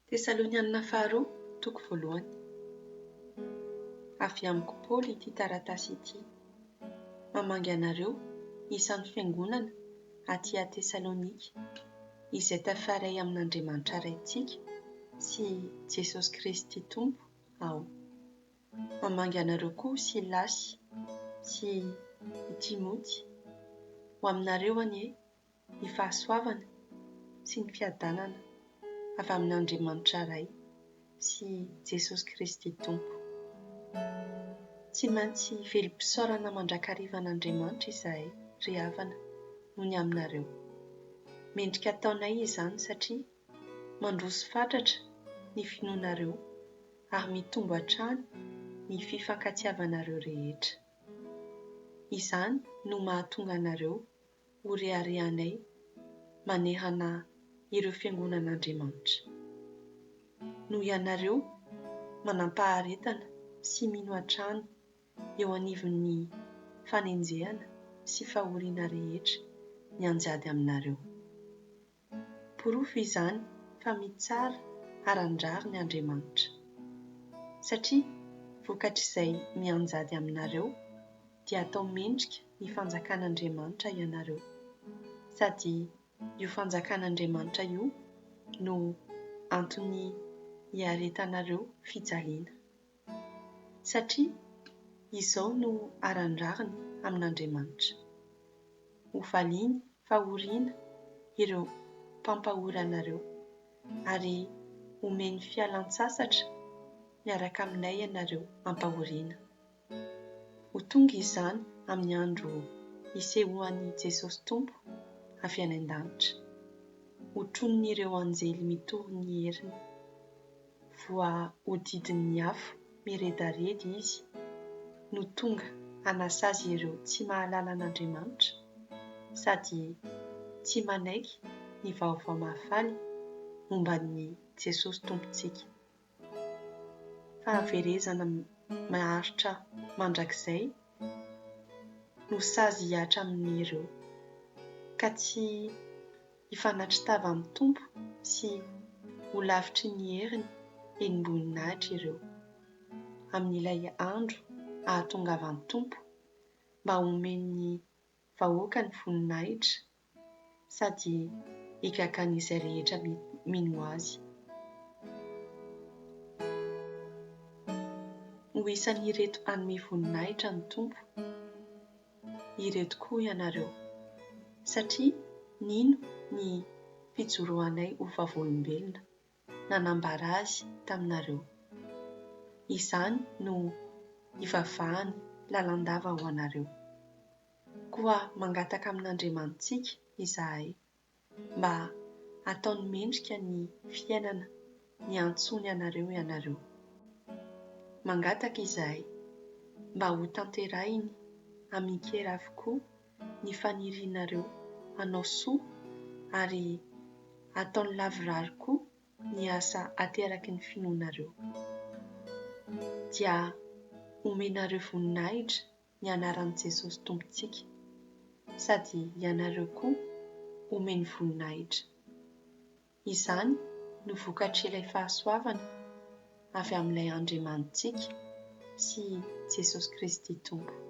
Tesalonianina faharoa, toko voalohany. Avy amiko Paoly ity taratasy ity. Mamangy anareo isan'ny fiangonana aty a Tesalonika, izay tafaray amin'Andriamanitra raintsika sy Jesosy Kristy Tompo ao. Mamangy anareo koa Silasy sy Timoty. Ho aminareo anie ny fahasoavana sy ny fiadanana avy amin'Andriamanitra ray sy Jesosy Kristy Tompo. Tsy maintsy velom-pisaorana mandrakarivan'Andriamanitra izahay ry havana noho ny aminareo. Mendrika ataonay izany satria mandroso fatratra ny finoanareo ary mitombo hatrany ny fifankatiavanareo rehetra. Izany no mahatonga anareo ho reharehanay manerana ireo fiangonan'Andriamanitra. Noho ianareo manampaharetana sy mino hatrany eo anivon'ny fanenjehana sy fahoriana rehetra ny anjady aminareo. Porofo izany fa mitsara arandrary ny Andriamanitra, satria vokatr'izay mianjady aminareo dia atao mendrika ny fanjakan'Andriamanitra ianareo, sady io fanjakan'Andriamanitra io no antony hiaretanareo fijaliana, satria izao no arandrariny amin'Andriamanitra: ho valiany fahoriana ireo mpampahory anareo ary omeny fialan-tsasatra miaraka aminay ianareo ampahoriana. Ho tonga izany amin'ny andro isehoan'i Jesosy Tompo avy any an-danitra, ho tronon'ireo anjely mitory ny heriny, voahodidin'ny afo miredaredy izy, no tonga hanasazy ireo tsy mahalala an'Andriamanitra sady tsy manaiky ny vaovao mahafaly momban'i Jesosy Tompontsika. Fahaverezana maharitra mandrakizay no sazy hiatra amin'ireo, ka tsy hifanatri-tava amin'ny Tompo sy ho lavitry ny heriny eny amboninahitra ireo amin'ilay andro ahatongavan'ny Tompo mba homen'ny vahoaka ny voninahitra sady higagan'izay rehetra mino azy. Ho isan'ireto hanome voninahitra ny Tompo, ireto koa ianareo, satria nino ny fijoroanay ho vavolombelona nanambara azy taminareo. Izany no ivavahany lalandava ho anareo. Koa mangataka amin'Andriamanitsika izahay mba ataony mendrika ny fiainana ny antsony anareo ianareo. Mangataka izahay mba ho tanterahiny amikera avokoa ny fanirianareo hanao soa ary ataony lavorary koa ny asa ateraky ny finoanareo. Dia omenareo voninahitra ny anaran'i Jesosy Tompontsika, sady ianareo koa omeny voninahitra. Izany no vokatr'ilay fahasoavana avy amin'ilay Andriamanitsika sy Jesosy Kristy Tompo.